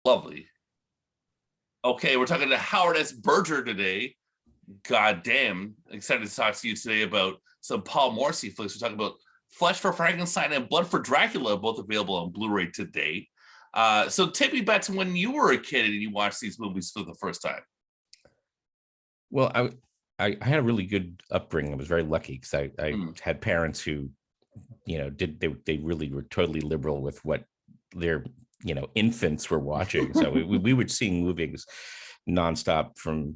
Lovely. Okay, we're talking to Howard S. Berger today. God damn, excited to talk to you today about some Paul Morrissey flicks. We're talking about Flesh for Frankenstein and Blood for Dracula, both available on Blu-ray today. So take me back to when you were a kid and you watched these movies for the first time. Well, I had a really good upbringing. I was very lucky because I had parents who, they really were totally liberal with what their infants were watching. So we were seeing movies nonstop from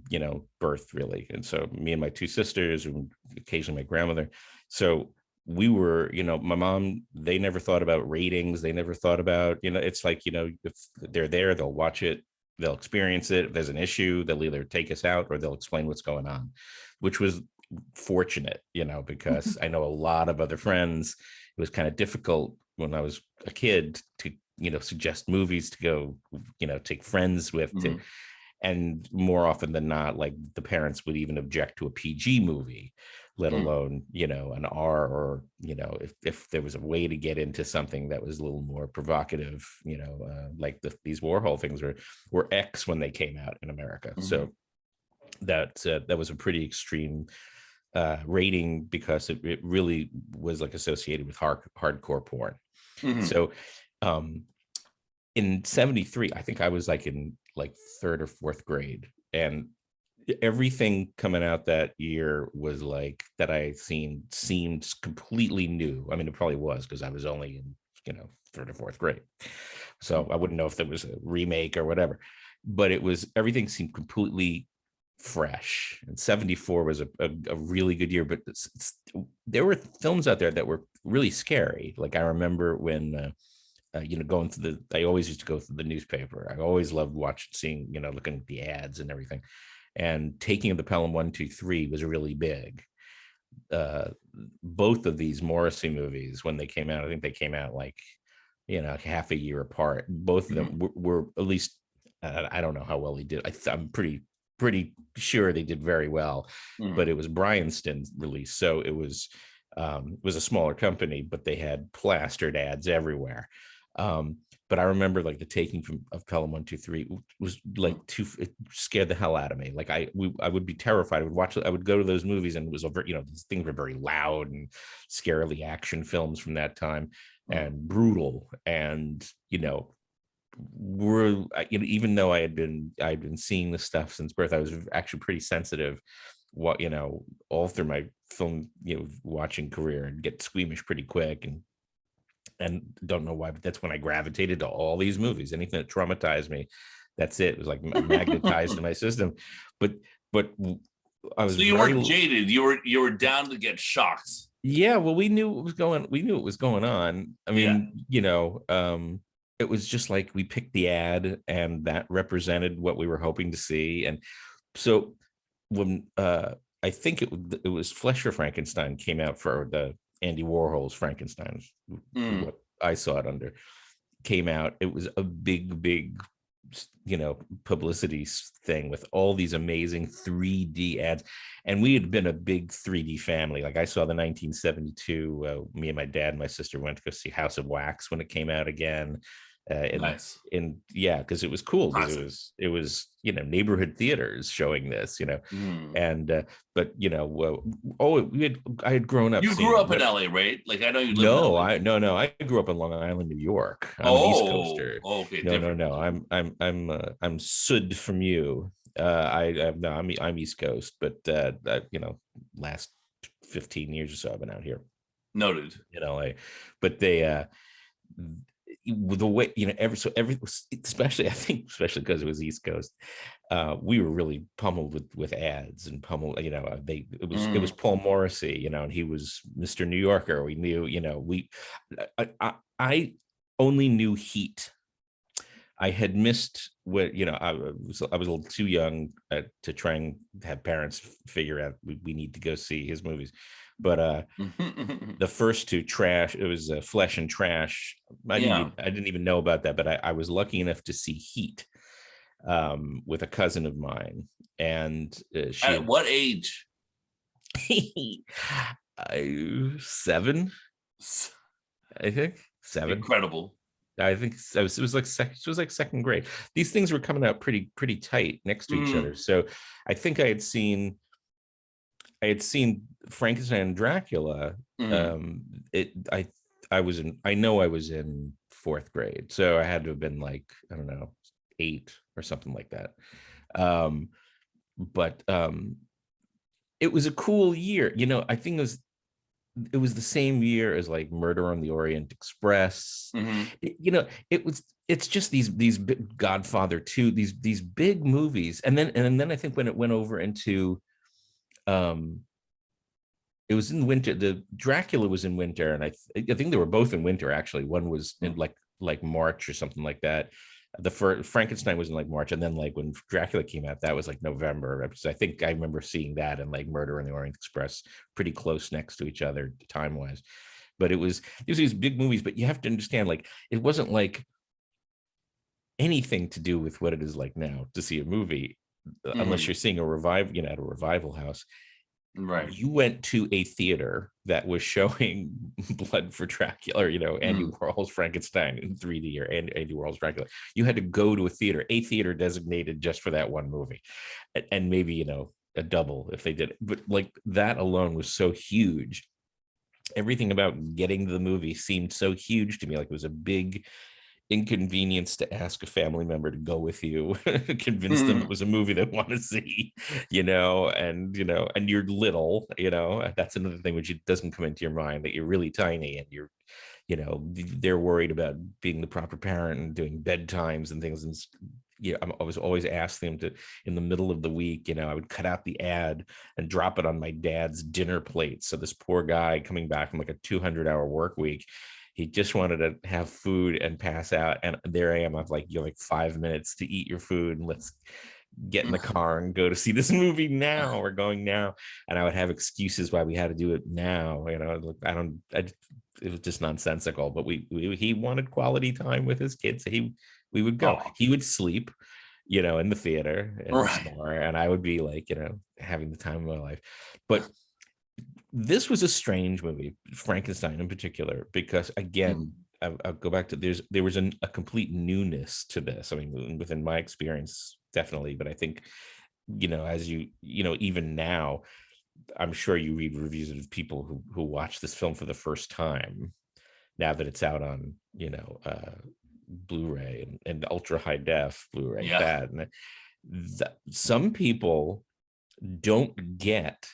birth, really. And so me and my two sisters and occasionally my grandmother. So we were, my mom, they never thought about ratings. They never thought about, it's like, if they're there, they'll watch it, they'll experience it. If there's an issue, they'll either take us out or they'll explain what's going on, which was fortunate, because I know a lot of other friends, it was kind of difficult when I was a kid to, suggest movies to go, take friends with, and more often than not, like the parents would even object to a PG movie, let alone, an R, or, if there was a way to get into something that was a little more provocative, like these Warhol things were X when they came out in America. So that was a pretty extreme rating because it really was like associated with hardcore porn. So in 73, I think I was like in like third or fourth grade, and everything coming out that year was like that I seen seemed completely new. I mean, it probably was because I was only in third or fourth grade, so I wouldn't know if there was a remake or whatever, but everything seemed completely fresh. And 74 was a really good year, but there were films out there that were really scary. Like I remember when going through I always used to go through the newspaper. I always loved seeing, looking at the ads and everything. And Taking of the Pelham 1-2-3 was really big. Both of these Morrissey movies, when they came out, I think they came out like, half a year apart. Both of them were at least, I don't know how well they did. I'm pretty sure they did very well, but it was Bryanston's release. So it was a smaller company, but they had plastered ads everywhere. But I remember like the Taking of Pelham 1-2-3 was like it scared the hell out of me. Like I would be terrified. I would go to those movies and it was over, these things were very loud and scarily action films from that time and brutal. And, even though I had been seeing this stuff since birth, I was actually pretty sensitive all through my film, watching career, and get squeamish pretty quick, and don't know why, but that's when I gravitated to all these movies. Anything that traumatized me, that's it. It was like magnetized in my system. But I was. So you weren't jaded. You were down to get shocked. Yeah, well, we knew it was going on. I mean, it was just like we picked the ad, and that represented what we were hoping to see. And so when I think it was Flesh for Frankenstein came out for the Andy Warhol's Frankenstein, what I saw it under, came out. It was a big, publicity thing with all these amazing 3D ads. And we had been a big 3D family. Like I saw the 1972, me and my dad and my sister went to go see House of Wax when it came out again. Nice. And yeah, because it was cool, because it was neighborhood theaters showing this, and but I had grown up. You grew up in LA, right? Like I know you live in LA. No, I grew up in Long Island, New York. I'm an East Coaster. Okay, no, I'm sud from you. I'm East Coast, but last 15 years or so I've been out here. Noted. In LA, but they the way especially because it was East Coast, we were really pummeled with ads and pummeled. It was Paul Morrissey, and he was Mr. New Yorker. We knew, I only knew Heat. I had missed what I was a little too young to try and have parents figure out we need to go see his movies. But the first two, Trash, it was Flesh and Trash. I didn't even know about that, but I was lucky enough to see Heat with a cousin of mine. And at what age? 7, I think 7. Incredible. I think it was like second grade. These things were coming out pretty tight next to each other. So I think I had seen Frankenstein and Dracula. It I know I was in fourth grade, so I had to have been like, I don't know, 8 or something like that. But it was a cool year. I think it was the same year as like Murder on the Orient Express. It's just these big Godfather 2, these big movies. And then I think when it went over into it was in winter. The Dracula was in winter, and I think they were both in winter actually. One was in like March or something like that. The first Frankenstein was in like March, and then like when Dracula came out, that was like November. So I think I remember seeing that and like Murder on the Orient Express pretty close next to each other time wise. But it was these big movies. But you have to understand, like, it wasn't like anything to do with what it is like now to see a movie, unless you're seeing a revival, at a revival house. Right. You went to a theater that was showing Blood for Dracula, or, Andy Warhol's Frankenstein in 3D, or Andy Warhol's Dracula. You had to go to a theater designated just for that one movie, and maybe, a double if they did it. But like that alone was so huge. Everything about getting to the movie seemed so huge to me. Like it was a big inconvenience to ask a family member to go with you, convince them it was a movie they want to see, and you're little, that's another thing which doesn't come into your mind, that you're really tiny and you're, they're worried about being the proper parent and doing bedtimes and things. And I was always asking them to, in the middle of the week, I would cut out the ad and drop it on my dad's dinner plate. So this poor guy coming back from like a 200-hour work week, he just wanted to have food and pass out. And there I am. I'm like, you're like 5 minutes to eat your food, and let's get in the car and go to see this movie now. We're going now. And I would have excuses why we had to do it now. It was just nonsensical, but he wanted quality time with his kids. So we would go. He would sleep, in the theater and I would be like, having the time of my life. But this was a strange movie, Frankenstein in particular, because again, I'll go back to there was a complete newness to this. I mean, within my experience, definitely, but I think, as even now, I'm sure you read reviews of people who watch this film for the first time now that it's out on, Blu-ray and ultra high def Blu-ray. And some people don't get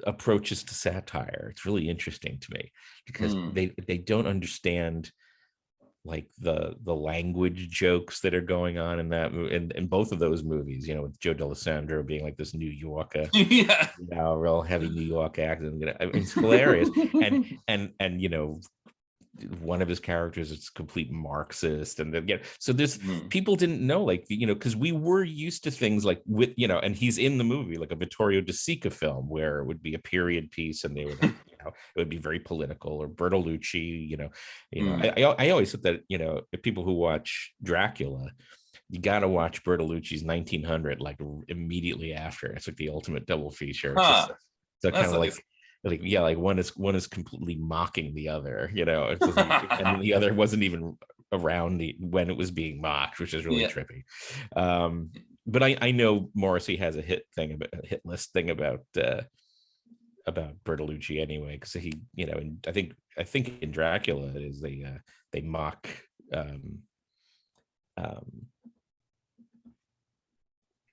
approaches to satire. It's really interesting to me because they don't understand like the language jokes that are going on in that movie, in both of those movies, with Joe D'Alessandro being like this New Yorker, real heavy New York accent. It's hilarious. and one of his characters is complete Marxist, and then so there's people didn't know, like, because we were used to things like with and he's in the movie like a Vittorio De Sica film where it would be a period piece and they would it would be very political, or Bertolucci. I always said that if people who watch Dracula, you got to watch Bertolucci's 1900 like immediately after. It's like the ultimate double feature. So kind of like one is completely mocking the other, and the other wasn't even around when it was being mocked, which is really trippy. But I know Morrissey has a hit list thing about Bertolucci anyway, because he, and I think in Dracula it is they mock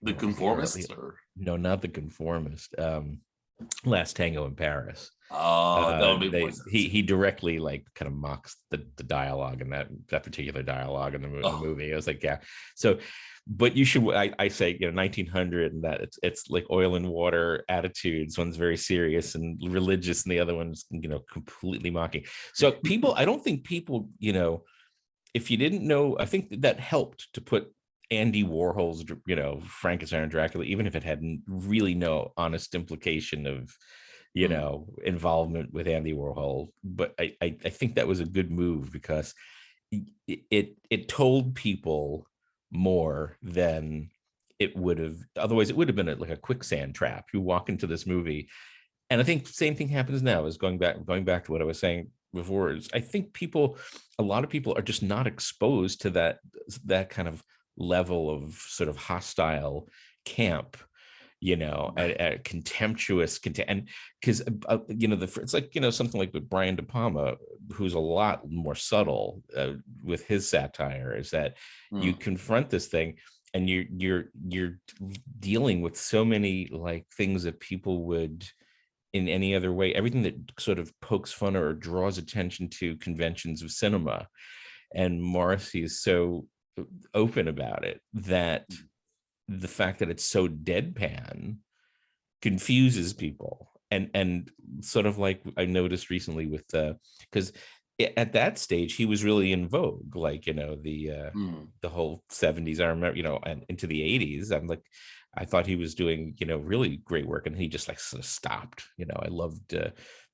the Conformist, no, not the Conformist. Last Tango in Paris. That would be he directly like kind of mocks the dialogue in that particular dialogue in the movie. I was like, so, but you should, I say, 1900, and that it's like oil and water attitudes. One's very serious and religious, and the other one's completely mocking. So I don't think people, if you didn't know, I think that helped to put Andy Warhol's, Frankenstein and Dracula, even if it had really no honest implication of, involvement with Andy Warhol. But I think that was a good move because it told people more than it would have. Otherwise, it would have been like a quicksand trap. You walk into this movie, and I think same thing happens now. Is going back to what I was saying before, is I think a lot of people are just not exposed to that kind of level of sort of hostile camp, at contemptuous and because it's like, something like with Brian De Palma, who's a lot more subtle with his satire, is that you confront this thing and you're dealing with so many like things that people would in any other way, everything that sort of pokes fun or draws attention to conventions of cinema. And Morrissey is so open about it that the fact that it's so deadpan confuses people. And sort of like I noticed recently with because at that stage he was really in vogue, like the whole 70s, I remember, and into the 80s. I thought he was doing really great work, and he just like sort of stopped. I loved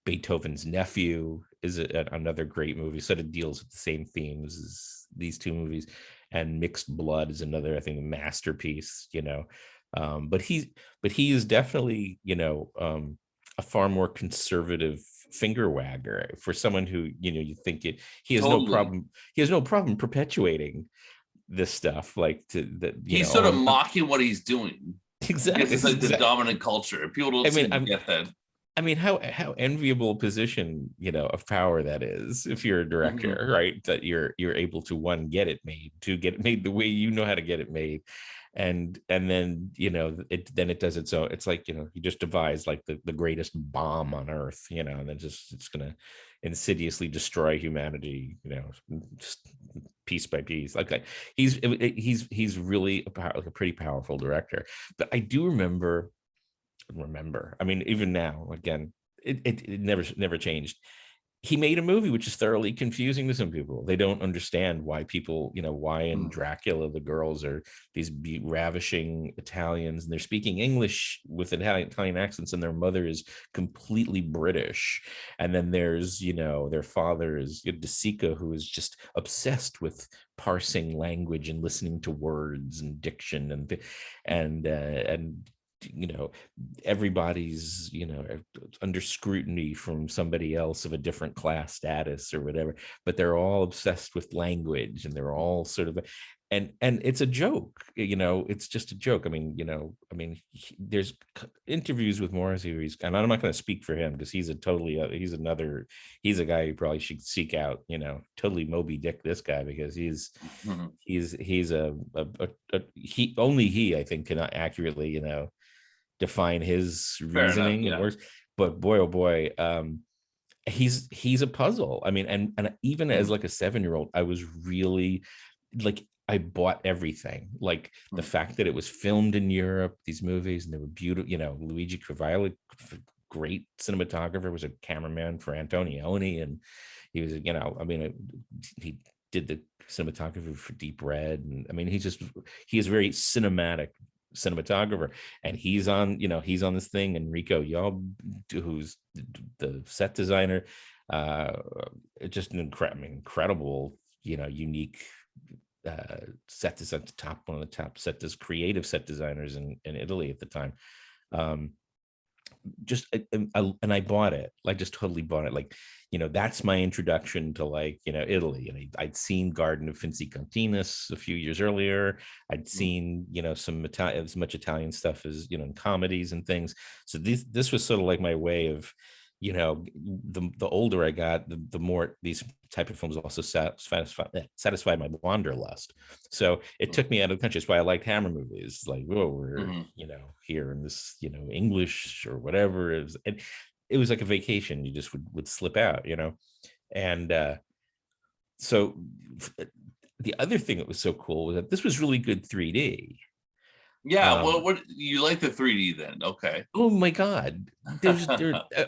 Beethoven's Nephew is another great movie, sort of deals with the same themes as these two movies, and Mixed Blood is another, I think, masterpiece. But he is definitely a far more conservative finger wagger for someone who you think he has Totally. no problem perpetuating this stuff, like he's sort of mocking what he's doing. Exactly. It's like the dominant culture. People don't seem to get that. I mean, how enviable position, of power that is, if you're a director, right? That you're able to, one, get it made, two, get it made the way you know how to get it made, and then it does its own. It's like you just devise like the greatest bomb on earth, and then it's gonna insidiously destroy humanity, just piece by piece. Like he's really a pretty powerful director. But I do remember, I mean, even now, again, it never changed. He made a movie which is thoroughly confusing to some people. They don't understand why people, why in Dracula the girls are these ravishing Italians and they're speaking English with Italian accents, and their mother is completely British. And then there's, their father is De Sica, who is just obsessed with parsing language and listening to words and diction and everybody's under scrutiny from somebody else of a different class status or whatever, but they're all obsessed with language, and they're all sort of and it's a joke. It's just a joke. I mean, there's interviews with Morrissey where and I'm not going to speak for him because he's a guy who probably should seek out, totally Moby Dick this guy, because he's he I think cannot accurately define his reasoning. Enough, yeah. Works, but boy, oh boy, he's a puzzle. I mean, and even as like a 7-year-old, I was really like, I bought everything, like the fact that it was filmed in Europe, these movies, and they were beautiful. Luigi Cravalho, great cinematographer, was a cameraman for Antonioni, and he was, he did the cinematography for Deep Red, and I mean, he is very cinematic cinematographer, and he's on this thing. Enrico Yob, who's the set designer, just an incredible, unique set design, one of the top creative set designers in Italy at the time. And I bought it, like just totally bought it. Like, that's my introduction to like, Italy. And I'd seen Garden of Finzi Continus a few years earlier. I'd seen, some as much Italian stuff as, in comedies and things. So this was sort of like my way of, the older I got, the more these type of films also satisfied my wanderlust. So it took me out of the country. That's why I liked Hammer movies. Like, we're here in this, English or whatever. It was like a vacation. You just would slip out, and so the other thing that was so cool was that this was really good 3D. Yeah, well, what you like the 3D then? Okay. Oh my God, I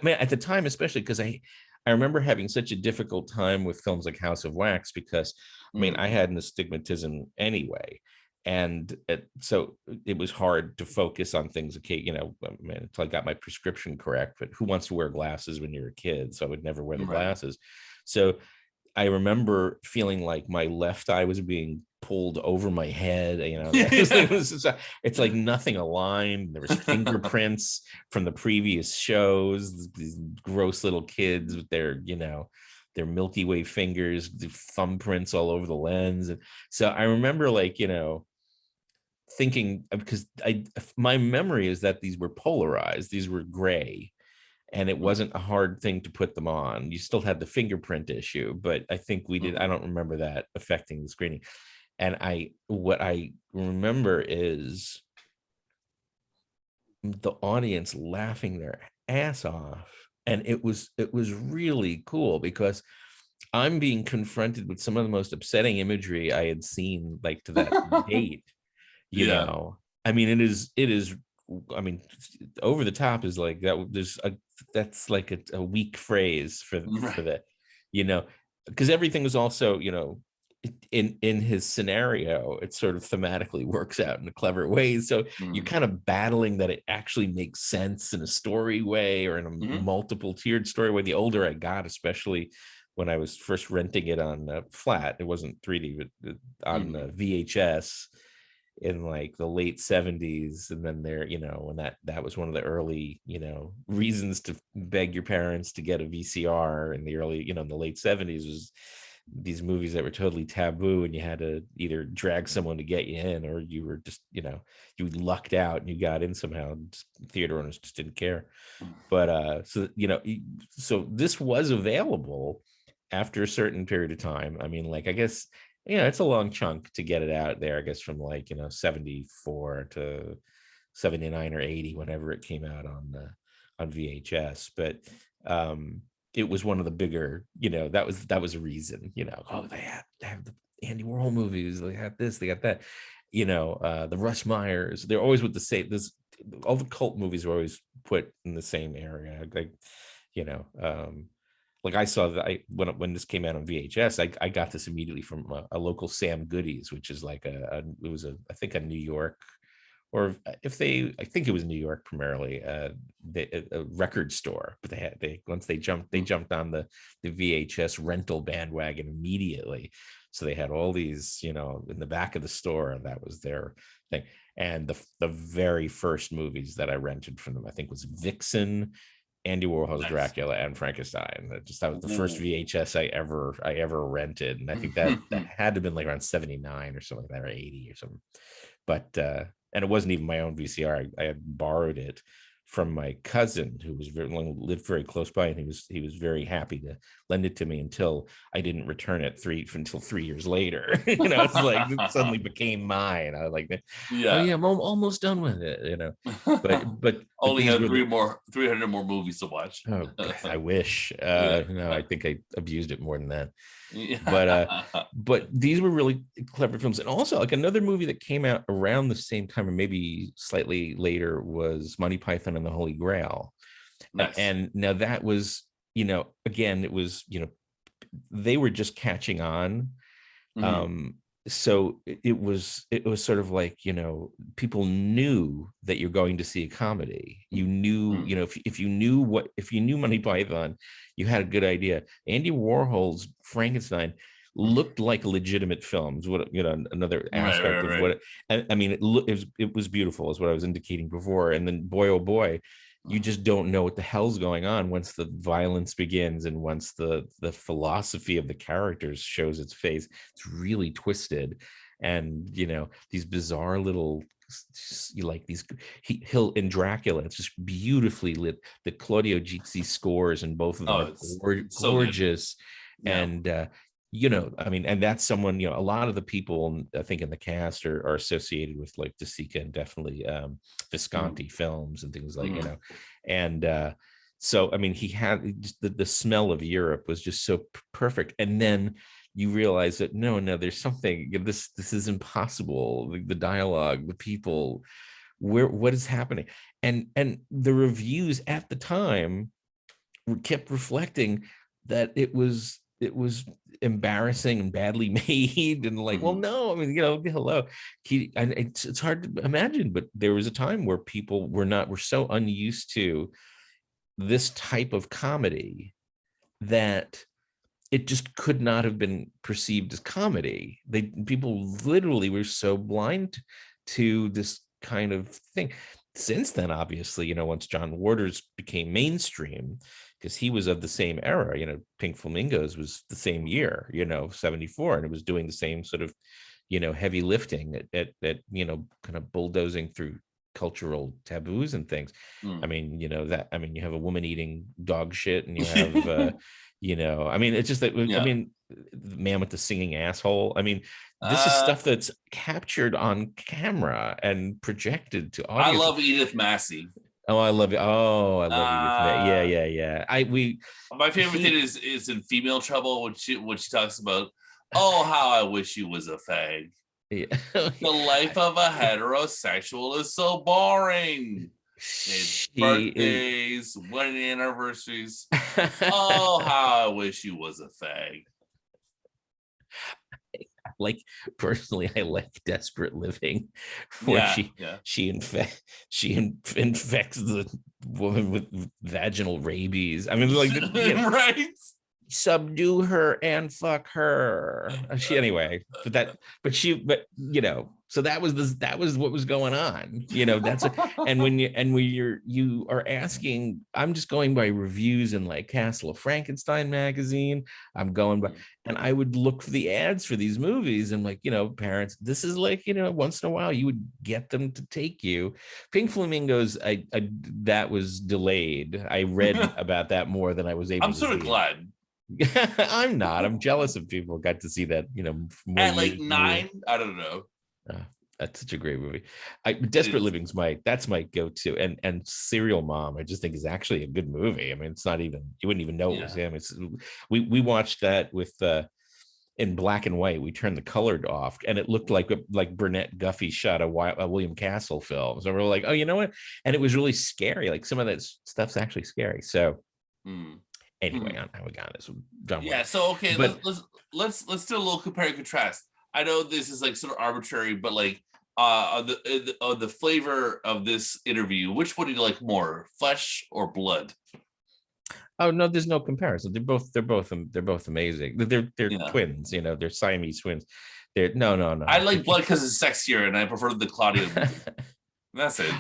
mean, at the time, especially because I remember having such a difficult time with films like House of Wax, because I mean, I had an astigmatism anyway, and so it was hard to focus on things. Okay, until I got my prescription correct. But who wants to wear glasses when you're a kid? So I would never wear the glasses. So I remember feeling like my left eye was being pulled over my head. It's like nothing aligned. There was fingerprints from the previous shows. These gross little kids with their their Milky Way fingers, the thumbprints all over the lens. And so I remember, like, thinking, because my memory is that these were polarized, these were gray, and it wasn't a hard thing to put them on. You still had the fingerprint issue, but I think we did. I don't remember that affecting the screening. And what I remember is the audience laughing their ass off. And it was really cool, because I'm being confronted with some of the most upsetting imagery I had seen, like, to that date. I mean, it is I mean, over the top is like that. That's like a weak phrase for that, because everything was also, in his scenario, it sort of thematically works out in a clever way. So you're kind of battling that it actually makes sense in a story way, or in a multiple tiered story way. The older I got, especially when I was first renting it on flat, it wasn't 3D, but on VHS in like the late 70s. And then there, when that was one of the early, reasons to beg your parents to get a VCR in the early, in the late 70s, was these movies that were totally taboo, and you had to either drag someone to get you in, or you were just, you lucked out and you got in somehow. Theater owners just didn't care. But so this was available after a certain period of time. I mean, like, I guess, it's a long chunk to get it out there, I guess, from like, 74 to 79 or 80, whenever it came out on VHS. But it was one of the bigger, that was a reason, they have the Andy Warhol movies, they had this, they got that, the Russ Meyers, they're always with the same, all the cult movies are always put in the same area. Like, like I saw that when this came out on VHS, I got this immediately from a local Sam Goodies, which is like I think a New York, or I think it was New York primarily, a record store. But once they jumped on the VHS rental bandwagon immediately. So they had all these, in the back of the store, and that was their thing. And the very first movies that I rented from them, I think, was Vixen, Andy Warhol's Dracula, and Frankenstein. That was the first VHS I ever rented, and I think that had to have been like around 79 or something like that, or 80 or something. But and it wasn't even my own VCR. I had borrowed it from my cousin, who lived very close by, and he was very happy to lend it to me until I didn't return it until 3 years later. It's like it suddenly became mine. I was like, oh yeah, I'm almost done with it. But only had 300 more movies to watch. Oh, God, I wish. No, I think I abused it more than that. But these were really clever films. And also, like, another movie that came out around the same time, or maybe slightly later, was Monty Python and the Holy Grail. Nice. And now that was, again, it was, they were just catching on. So it was sort of like, people knew that you're going to see a comedy. You knew, if you knew Monty Python, you had a good idea. Andy Warhol's Frankenstein looked like legitimate films. Another aspect of what I mean, it was beautiful, is what I was indicating before. And then, boy, oh boy, you just don't know what the hell's going on once the violence begins, and once the philosophy of the characters shows its face. It's really twisted, and these bizarre little, like these, he'll in Dracula, it's just beautifully lit. The Claudio Gizzi scores in both of them are gorgeous. So and I mean, and that's someone, a lot of the people I think in the cast are associated with, like, De Sica and definitely Visconti films and things like, and so, I mean, he had just the smell of Europe was just so perfect. And then you realize that no, there's something, this is impossible. The dialogue, the people, what is happening? And the reviews at the time kept reflecting that it was embarrassing and badly made, and like, well, no, I mean, hello. And it's hard to imagine, but there was a time where people were so unused to this type of comedy that it just could not have been perceived as comedy. People literally were so blind to this kind of thing. Since then, obviously, once John Waters became mainstream, because he was of the same era. Pink Flamingos was the same year, 74, and it was doing the same sort of, heavy lifting at kind of bulldozing through cultural taboos and things. I mean, you have a woman eating dog shit, and you have it's just that, I mean, the man with the singing asshole. I mean, this is stuff that's captured on camera and projected to audience. I love Edith Massey. Oh, I love it. Oh, I love Edith. Yeah. My favorite thing is in Female Trouble when she talks about, oh, how I wish you was a fag. Yeah. The life of a heterosexual is so boring. It's birthdays, wedding anniversaries. Oh, how I wish you was a fag. Personally, I like Desperate Living, where she infects the woman with vaginal rabies. I mean, right? Subdue her and fuck her. So that was what was going on. And when you are asking, I'm just going by reviews in like Castle of Frankenstein magazine. I'm going by, and I would look for the ads for these movies, and parents, this is like, once in a while you would get them to take you. Pink Flamingos, I that was delayed. I read about that more than I was able. I'm sort of glad. I'm not. I'm jealous of people who got to see that. At like 9, I don't know. That's such a great movie. Desperate Living's that's my go-to, and Serial Mom, I just think is actually a good movie. I mean, it's not even, you wouldn't even know it was him. We watched that with in black and white. We turned the colored off, and it looked like Burnett Guffey shot a William Castle film. So we're like, oh, you know what? And it was really scary. Like some of that stuff's actually scary. So. Anyway, on how we got this. So okay, but let's do a little compare and contrast. I know this is like sort of arbitrary, but like the flavor of this interview, which one do you like more, flesh or blood? Oh no, there's no comparison. They're both amazing. They're twins, they're Siamese twins. They're no. I like blood because it's sexier, and I prefer the Claudio movie. That's it.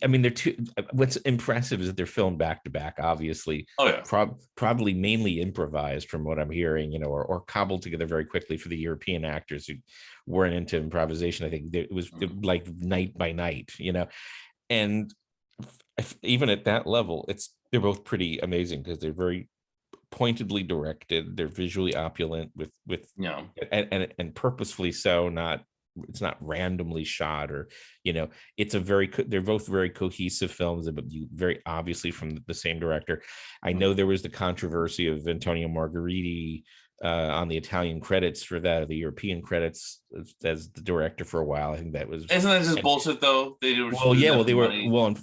I mean, they're two. What's impressive is that they're filmed back to back. Obviously, probably mainly improvised from what I'm hearing, or cobbled together very quickly for the European actors who weren't into improvisation. I think it was like night by night, and even at that level, they're both pretty amazing because they're very pointedly directed. They're visually opulent with and purposefully so. It's not randomly shot, or they're both very cohesive films, but very obviously from the same director. I know there was the controversy of Antonio Margheriti on the Italian credits for that, or the European credits as the director for a while. I think that was, isn't that just bullshit though?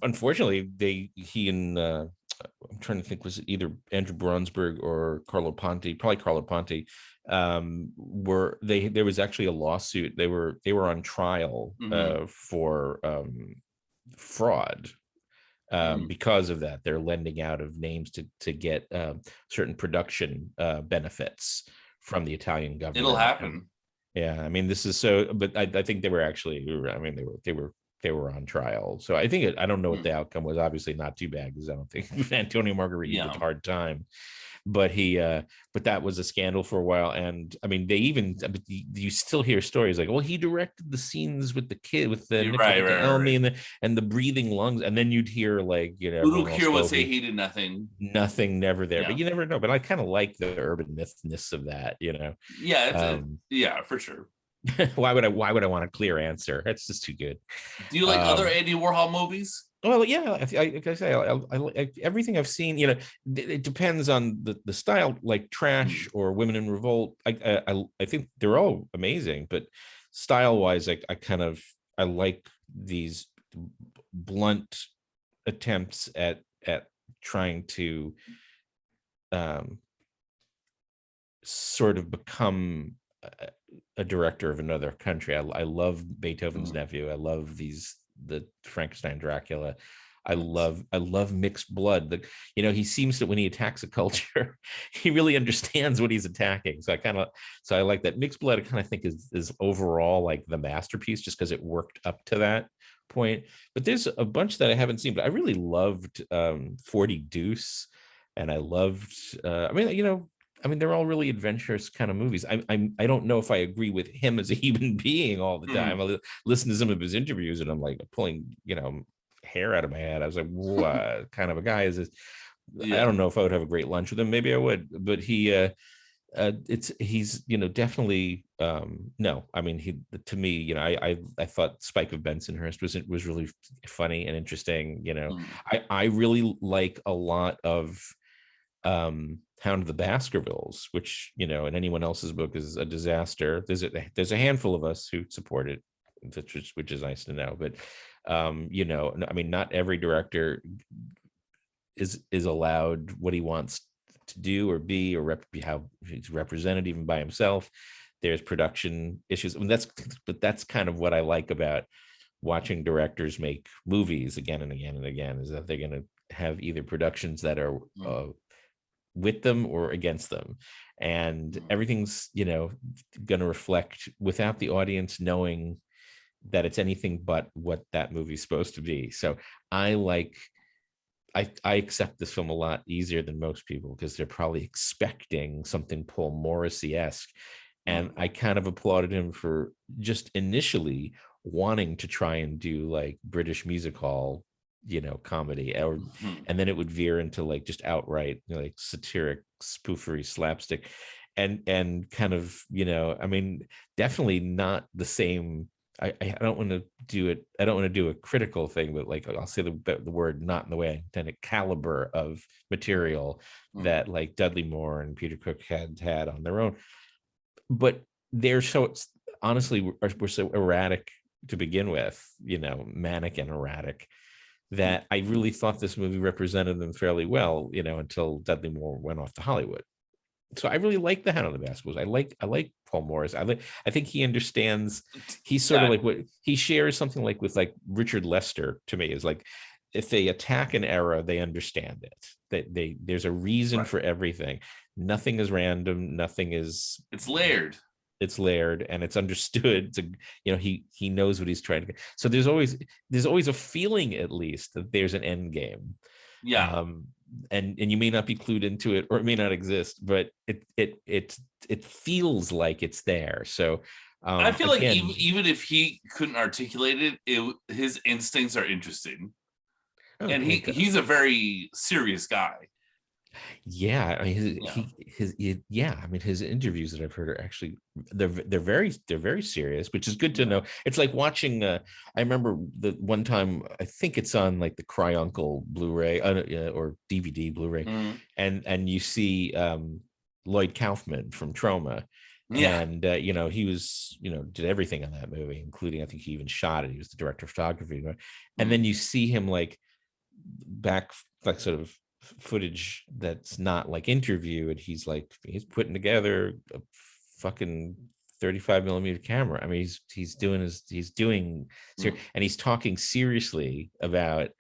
Unfortunately he and I'm trying to think, was it either Andrew Brunsberg or Carlo Ponti, probably Carlo Ponti, there was actually a lawsuit. They were on trial for fraud because of that. They're lending out of names to get certain production benefits from the Italian government. It'll happen. I mean, this is so, but I think they were actually, I mean, they were on trial. So I think I don't know what the outcome was. Obviously not too bad, because I don't think Antonio Margheriti had a hard time. But but that was a scandal for a while. And I mean, you still hear stories like, well, he directed the scenes with the kid, with the Elmy and the breathing lungs. And then you'd hear like, Udo Kier would say he did nothing, never there, but you never know. But I kind of like the urban mythness of that, Yeah, for sure. Why would I want a clear answer? That's just too good. Do you like other Andy Warhol movies? Well, yeah, like I say, I everything I've seen. It depends on the style. Like Trash or Women in Revolt, I think they're all amazing. But style wise, I like these blunt attempts at trying to sort of become a director of another country. I love Beethoven's Nephew. I love the Frankenstein Dracula. I love mixed blood. He seems to, when he attacks a culture, he really understands what he's attacking. So I like that. Mixed blood. I kind of think is overall like the masterpiece, just because it worked up to that point. But there's a bunch that I haven't seen. But I really loved 40 Deuce, and I loved. They're all really adventurous kind of movies. I don't know if I agree with him as a human being all the time. I listen to some of his interviews, and I'm like pulling hair out of my head. I was like, what kind of a guy is this? I don't know if I would have a great lunch with him. Maybe I would, but he's definitely no. I mean, to me, I thought Spike of Bensonhurst was really funny and interesting. I really like a lot of Hound of the Baskervilles, which in anyone else's book is a disaster. There's a handful of us who support it, which is nice to know. But not every director is allowed what he wants to do or be, or how he's represented even by himself. There's production issues. I mean, that's kind of what I like about watching directors make movies again and again and again, is that they're going to have either productions that are with them or against them, and everything's going to reflect without the audience knowing that it's anything but what that movie's supposed to be. So I accept this film a lot easier than most people, because they're probably expecting something Paul Morrissey-esque, and I kind of applauded him for just initially wanting to try and do like British music hall comedy, and then it would veer into like just outright like satiric spoofery slapstick, and kind of definitely not the same. I don't want to do it. I don't want to do a critical thing, but like I'll say the word not in the way I intended, caliber of material that like Dudley Moore and Peter Cook had on their own. But they're so honestly we're so erratic to begin with, manic and erratic, that I really thought this movie represented them fairly well, until Dudley Moore went off to Hollywood. So I really like the Hound of the Baskervilles. I like Paul Morris. I think he understands. He's sort of like what he shares something like with like Richard Lester to me, is like, if they attack an era, they understand it. That there's a reason for everything. Nothing is random. Nothing is. It's layered. It's layered and it's understood. He knows what he's trying to get. So there's always a feeling, at least, that there's an end game. Yeah. And you may not be clued into it, or it may not exist, but it feels like it's there. So I feel like even if he couldn't articulate it, his instincts are interesting. And he's a very serious guy. Yeah, I mean, his interviews that I've heard are actually they're very serious, which is good to know. It's like watching. I remember the one time, I think it's on like the Cry Uncle Blu-ray or DVD Blu-ray, and you see Lloyd Kaufman from Troma. And he was did everything on that movie, including I think he even shot it. He was the director of photography, and then you see him like back, like sort of footage that's not like interview, and he's putting together a fucking 35 millimeter camera. I mean, he's doing and he's talking seriously about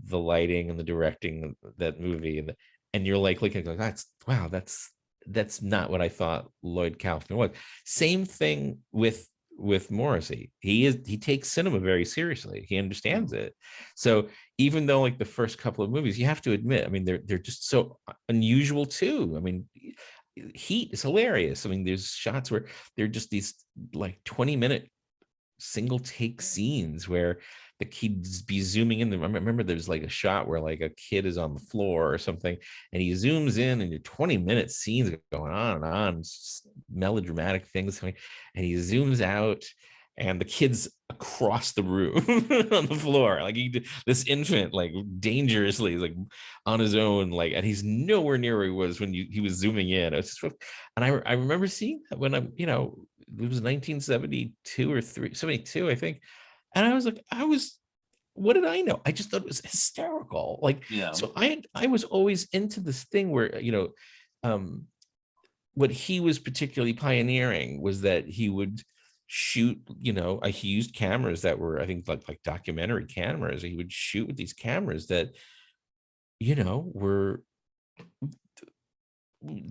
the lighting and the directing of that movie, and you're like looking like, that's not what I thought Lloyd Kaufman was. Same thing with Morrissey. He takes cinema very seriously. He understands it. So even though like the first couple of movies, you have to admit, I mean, they're just so unusual too. I mean, Heat is hilarious. I mean, there's shots where they're just these like 20-minute single take scenes where the kids be zooming in. I remember there's like a shot where like a kid is on the floor or something, and he zooms in, and your 20-minute scenes going on, melodramatic things, and he zooms out, and the kid's across the room on the floor, like this infant, like dangerously, like on his own, like, and he's nowhere near where he was when he was zooming in. It was just, and I remember seeing that when it was 1972 or 72, I think. And I was like, what did I know? I just thought it was hysterical. Like, so I was always into this thing where, what he was particularly pioneering was that he would shoot, he used cameras that were, I think, like documentary cameras. He would shoot with these cameras that, were,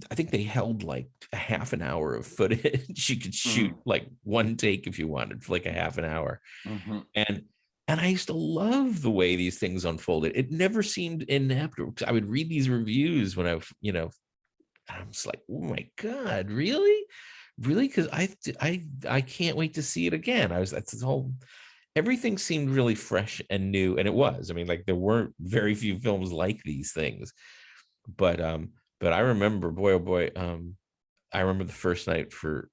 I think they held like a half an hour of footage. You could shoot like one take if you wanted for like a half an hour. And I used to love the way these things unfolded. It never seemed inept. I would read these reviews when I'm just like, oh my God, really? Because I can't wait to see it again. That's this whole, everything seemed really fresh and new. And it was, I mean, like there weren't very few films like these things, but I remember, boy, oh boy, I remember the first night for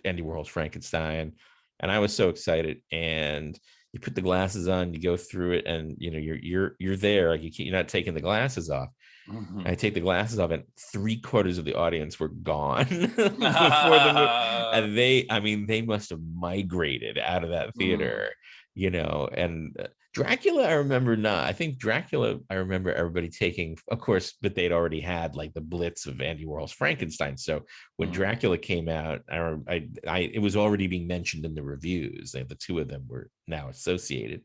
Andy Warhol's Frankenstein, and I was so excited. And you put the glasses on, you go through it, and you're there, like you're not taking the glasses off. I take the glasses off, and 3/4 of the audience were gone before the movie. And they must have migrated out of that theater, and Dracula, I remember not. I think Dracula, I remember everybody taking, of course, but they'd already had like the blitz of Andy Warhol's Frankenstein. So when Dracula came out, it was already being mentioned in the reviews. The two of them were now associated.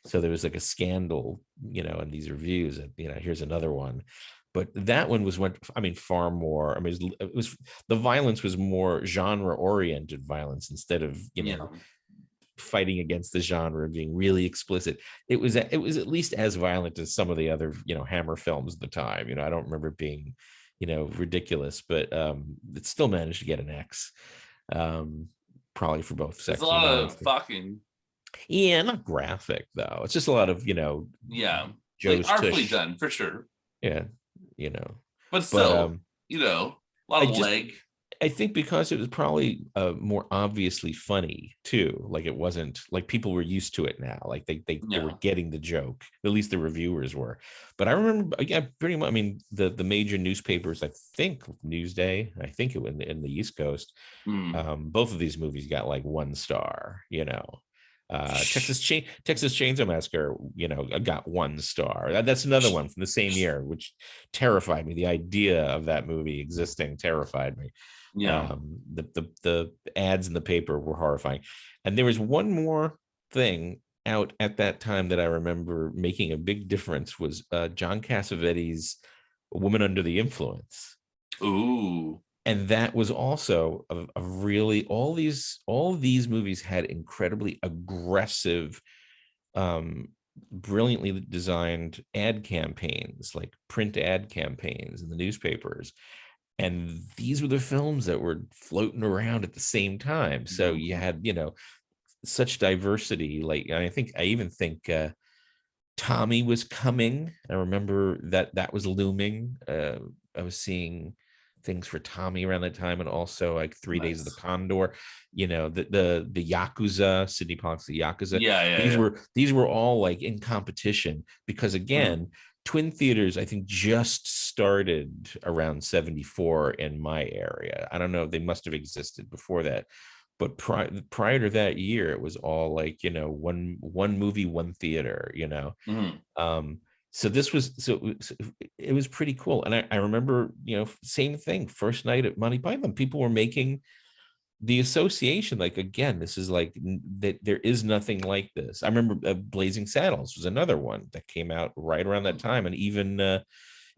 So there was like a scandal, in these reviews. Here's another one. But that one was far more. I mean, it was the violence was more genre-oriented violence instead of fighting against the genre, being really explicit. It was at least as violent as some of the other Hammer films at the time. I don't remember it being ridiculous, but it still managed to get an X, probably for both sex. It's a lot of fucking. Yeah, not graphic though. It's just a lot of Joe's like artfully done for sure. Yeah, but still, a lot of leg. I think because it was probably more obviously funny too. Like it wasn't like people were used to it now. Like they were getting the joke. At least the reviewers were. But I remember, pretty much. I mean, the major newspapers. I think Newsday. I think it was in the East Coast. Both of these movies got like 1 star. Texas Chainsaw Massacre, got 1 star. That's another one from the same year, which terrified me. The idea of that movie existing terrified me. The ads in the paper were horrifying. And there was one more thing out at that time that I remember making a big difference was John Cassavetes' Woman Under the Influence. Ooh. And that was also a really, all these movies had incredibly aggressive, brilliantly designed ad campaigns, like print ad campaigns in the newspapers. And these were the films that were floating around at the same time. So you had, such diversity. Like, I even think Tommy was coming. I remember that was looming. I was seeing things for Tommy around that time, and also like 3 Days of the Condor, the Yakuza, Sidney Pollack's The Yakuza. These were all like in competition because again, Twin Theaters, I think, just started around 74 in my area. I don't know, they must have existed before that, but prior to that year, it was all like, one movie, one theater, So it was pretty cool. And I remember, same thing, first night at Monty Python, people were making the association, like, again, this is like that, there is nothing like this. I remember Blazing Saddles was another one that came out right around that time. And even it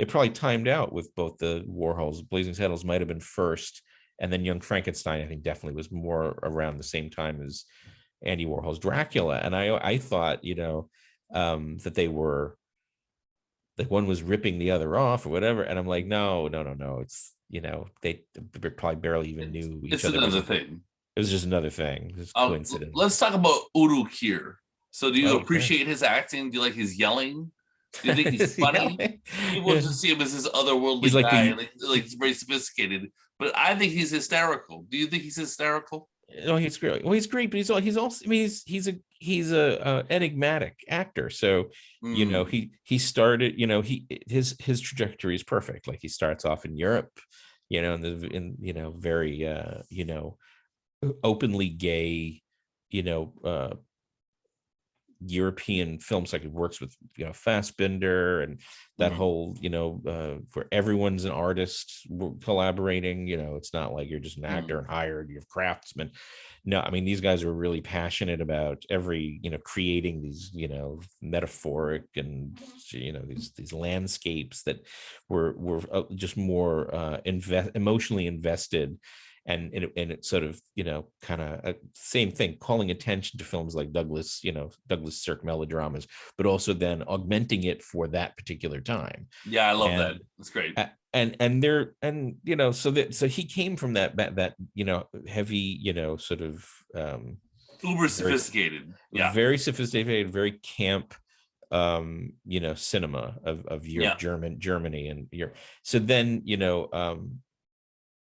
probably timed out with both the Warhols. Blazing Saddles might have been first, and then Young Frankenstein, I think, definitely was more around the same time as Andy Warhol's Dracula. And I thought, that they were, like, one was ripping the other off or whatever. And I'm like, no. It's, they probably barely even knew each other. It's another thing. It was just another thing. It was coincidence. Let's talk about Udo Kier. So do you appreciate his acting? Do you like his yelling? Do you think he's funny? People just see him as this otherworldly guy, like he's very sophisticated. But I think he's hysterical. Do you think he's hysterical? No, he's great. Well, he's great, but he's also. I mean, he's a enigmatic actor. So he started. His trajectory is perfect. Like, he starts off in Europe, in very openly gay, European films, like it works with, Fassbinder and that whole, where everyone's an artist collaborating. It's not like you're just an actor and hired, you have craftsmen. No, I mean, these guys are really passionate about creating these, metaphoric and, these landscapes that were just more emotionally invested. And it sort of, kind of same thing, calling attention to films like Douglas Sirk melodramas, but also then augmenting it for that particular time. Yeah, I love that. That's great. So he came from that heavy, sort of uber sophisticated, very sophisticated, very camp, cinema of Europe, Germany and Europe. So then,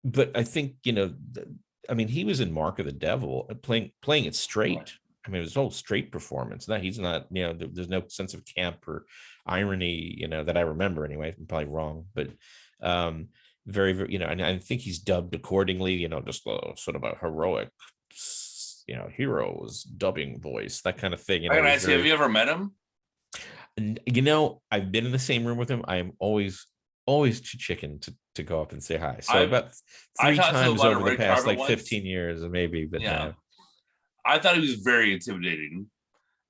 but I think, I mean, he was in Mark of the Devil playing it straight. Right. I mean, it was a whole straight performance. That he's not, there's no sense of camp or irony, that I remember anyway. I'm probably wrong, but very, very, and I think he's dubbed accordingly, just sort of a heroic, hero's dubbing voice, that kind of thing. I can ask you, have you ever met him? I've been in the same room with him. I am always too chicken to go up and say hi. So about 3 times over the past 15 years, maybe. But yeah, I thought he was very intimidating.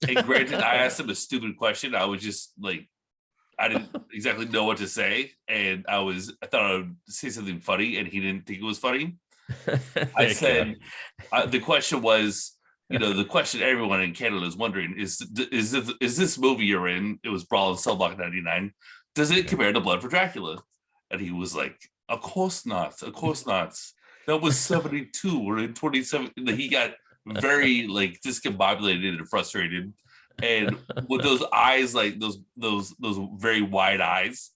And granted, I asked him a stupid question. I was just like, I didn't exactly know what to say, and I thought I would say something funny, and he didn't think it was funny. I said, the question was, the question everyone in Canada is wondering is this movie you're in? It was Brawl in Cell Block 99. Does it compare to Blood for Dracula? And he was like, of course not. Of course not. That was 72. We're in 27. He got very discombobulated and frustrated. And with those eyes, like those very wide eyes,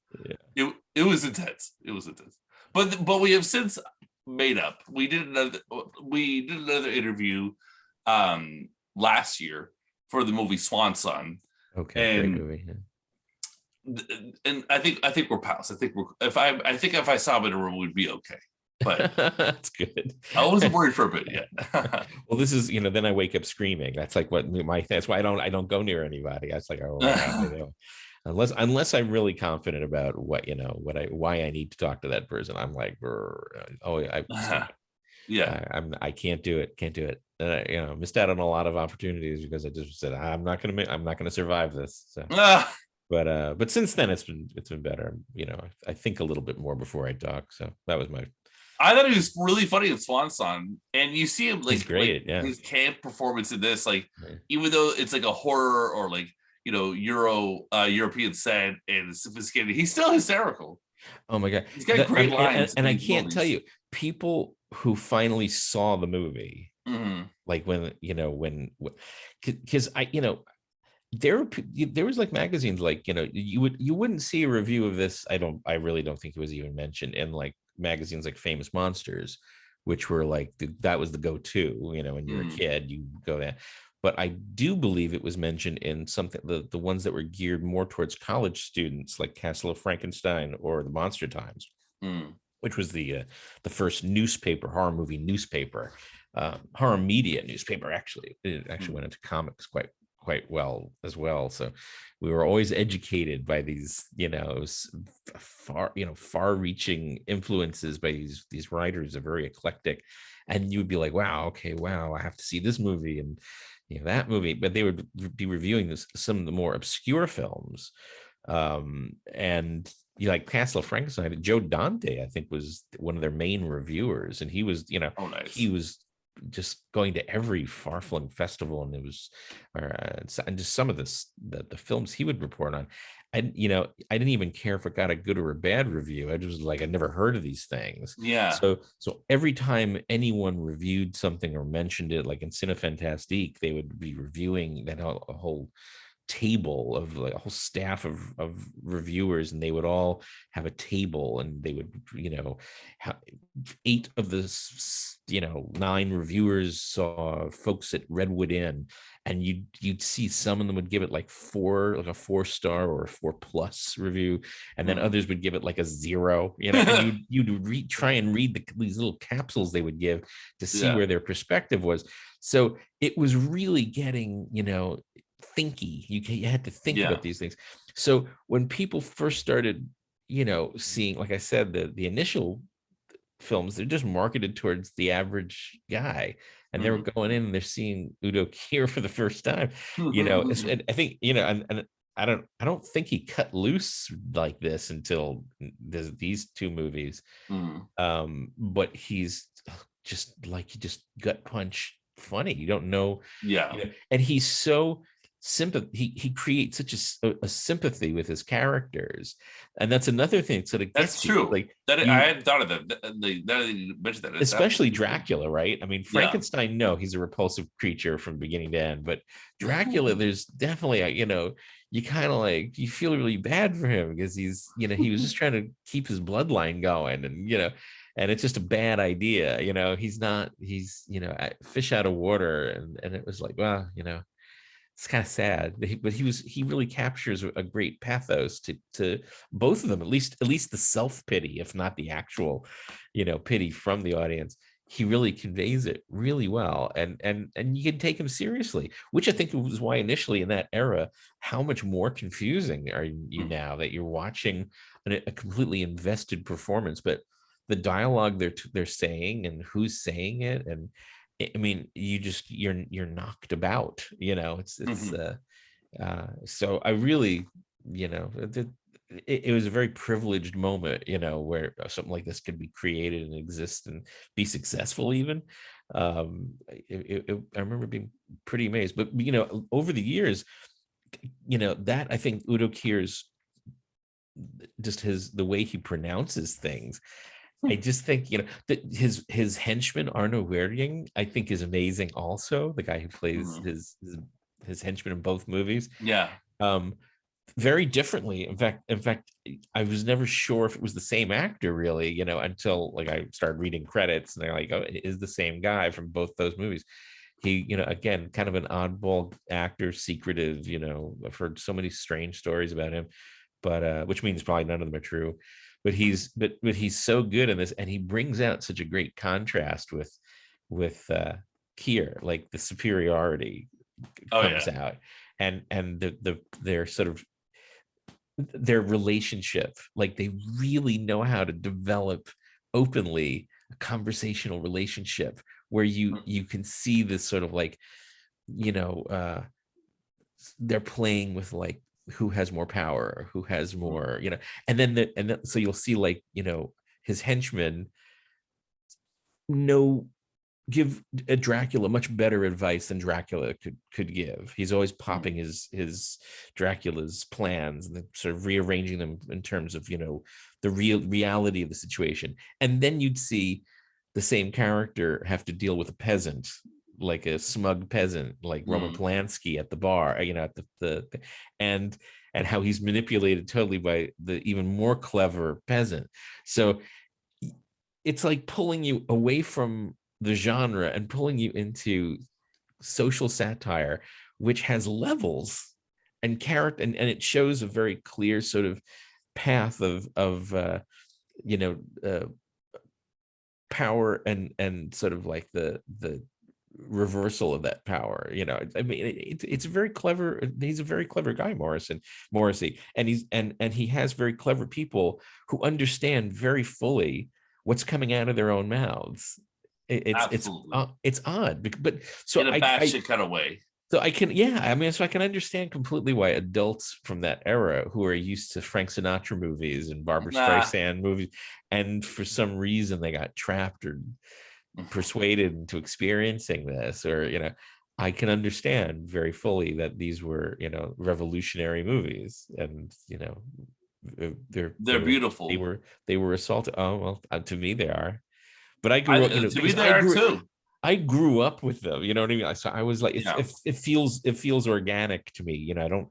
it was intense. It was intense. But we have since made up. We did another interview last year for the movie Swan Song. Okay, great movie. Yeah. And I think we're pals. I think if I saw him in a room, we'd be okay. But that's good. I wasn't worried for a bit yet. Well, this is, then I wake up screaming. That's like that's why I don't go near anybody. That's like, unless I'm really confident about what, why I need to talk to that person. I'm like, I can't do it. And missed out on a lot of opportunities because I just said, I'm not going to survive this. So. But since then it's been better. I think a little bit more before I talk. So that was I thought he was really funny in Swan Song, and you see him he's great. His camp performance in this, even though it's like a horror or European set and sophisticated, he's still hysterical. Oh my god, he's got great lines. And I can't tell you, people who finally saw the movie, like when because there was magazines you wouldn't see a review of this. I really don't think it was even mentioned in magazines like Famous Monsters, which were that was the go-to, when you're a kid, you go there. But I do believe it was mentioned in something, the ones that were geared more towards college students, like Castle of Frankenstein or the Monster Times, which was the first horror movie newspaper, horror media newspaper. Actually, it actually went into comics quite well as well. So we were always educated by these, far-reaching influences by these writers. Are very eclectic, and you would be like, wow, I have to see this movie and that movie. But they would be reviewing some of the more obscure films, and like Castle of Frankenstein. Joe Dante, I think, was one of their main reviewers, and he was, nice. He was just going to every far-flung festival, and it was and just some of the films he would report on. I didn't even care if it got a good or a bad review. I just I'd never heard of these things. Yeah. So every time anyone reviewed something or mentioned it, like in Cinefantastique, they would be reviewing that a whole table of a whole staff of reviewers, and they would all have a table, and they would have 8 of the 9 reviewers saw folks at Redwood Inn, and you'd see some of them would give it 4, a 4-star or a 4+ review, and then others would give it a 0, and you'd try and read these little capsules they would give to see where their perspective was. So it was really getting thinky. You had to think Yeah. about these things. So when people first started, seeing, like I said, the initial films, they're just marketed towards the average guy, and they were going in and they're seeing Udo Kier for the first time. And I think, and I don't think he cut loose like this until these two movies. But he's just like, he just gut punch funny. You don't know. Yeah. And he's so he creates such a sympathy with his characters, and that's another thing that sort of gets That's you. true. Like, I hadn't thought of that. Now that you mentioned that, especially Dracula, right? I mean, Yeah. Frankenstein, no, he's a repulsive creature from beginning to end, but Dracula, there's definitely you kind of like, you feel really bad for him, because he's he was just trying to keep his bloodline going, and it's just a bad idea. He's fish out of water, and it was like, well, it's kind of sad, but he really captures a great pathos to both of them, at least the self-pity, if not the actual pity from the audience. He really conveys it really well, and you can take him seriously, which I think was why initially in that era, how much more confusing are you now that you're watching a completely invested performance, but the dialogue they're saying and who's saying it, and I mean, you're knocked about, so I really, it was a very privileged moment, where something like this could be created and exist and be successful even. I remember being pretty amazed, but over the years, that I think Udo Kier's, just the way he pronounces things, I just think, that his henchman Arno Werning, I think, is amazing also, the guy who plays his henchman in both movies. Yeah. Very differently. In fact, I was never sure if it was the same actor really, until like I started reading credits, and they're like, oh, it is the same guy from both those movies. He, again, kind of an oddball actor, secretive, I've heard so many strange stories about him, but which means probably none of them are true. But he's so good in this, and he brings out such a great contrast with Kier, like the superiority comes out, and their sort of their relationship, like they really know how to develop openly a conversational relationship where you can see this sort of like, they're playing with like who has more power, who has more, and then so you'll see like, his henchmen give a Dracula much better advice than Dracula could give. He's always popping his Dracula's plans and sort of rearranging them in terms of, the reality of the situation. And then you'd see the same character have to deal with a peasant, like a smug peasant, like Roman Polanski at the bar, at the and how he's manipulated totally by the even more clever peasant. So it's like pulling you away from the genre and pulling you into social satire, which has levels and character, and it shows a very clear sort of path of power and sort of like the reversal of that power. I mean, it's very clever. He's a very clever guy, Morrissey, and he has very clever people who understand very fully what's coming out of their own mouths. It's odd, but so in a batshit kind of way. So I can, so I can understand completely why adults from that era who are used to Frank Sinatra movies and Barbra Streisand movies, and for some reason they got trapped or persuaded into experiencing this, or I can understand very fully that these were revolutionary movies, and they're beautiful. They were assaulted. Oh well, to me they are. But I grew up, to me they are too. I grew up with them, you know what I mean? So I was like, it feels organic to me. I don't,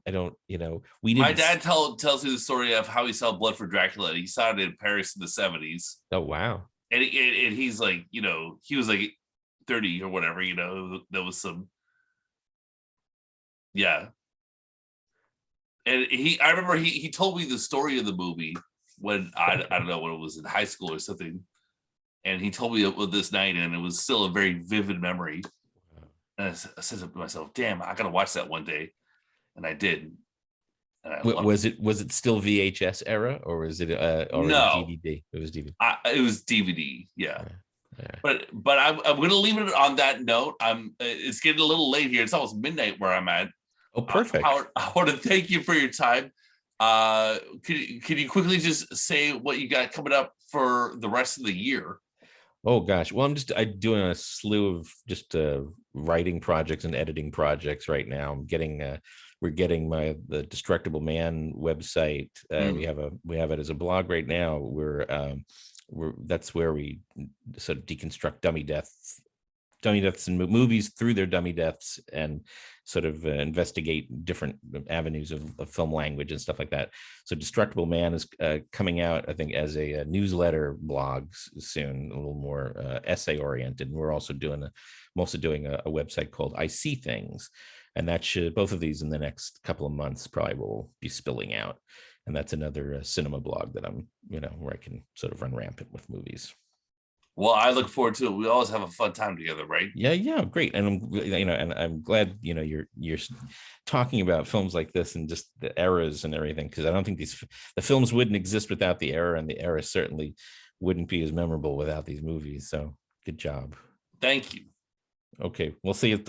we didn't. My dad tells me the story of how he saw Blood for Dracula. He saw it in Paris in the 70s. Oh, wow. And he's like, he was like 30 or whatever, there was some, yeah. And I remember he told me the story of the movie when I don't know, when it was in high school or something. And he told me it this night, and it was still a very vivid memory. And I said to myself, damn, I got to watch that one day. and I did. And I Was it still VHS era, or was it already No. DVD? It was DVD. It was DVD, yeah. Yeah. But I'm going to leave it on that note. It's getting a little late here. It's almost midnight where I'm at. Oh, perfect. Howard, I want to thank you for your time. Can you quickly just say what you got coming up for the rest of the year? Oh gosh, well, I'm doing a slew of just writing projects and editing projects right now. We're getting the Destructible Man website. We have it as a blog right now. That's where we sort of deconstruct dummy deaths in movies through their dummy deaths, and sort of investigate different avenues of film language and stuff like that. So Destructible Man is coming out, I think, as a newsletter blog soon, a little more essay oriented. And we're also doing a website called I See Things, and that should, both of these in the next couple of months probably will be spilling out. And that's another cinema blog that I'm, where I can sort of run rampant with movies. Well, I look forward to it. We always have a fun time together, right? Yeah, great. And I'm glad, you're talking about films like this and just the eras and everything, because I don't think the films wouldn't exist without the era, and the era certainly wouldn't be as memorable without these movies. So good job. Thank you. Okay, we'll see you.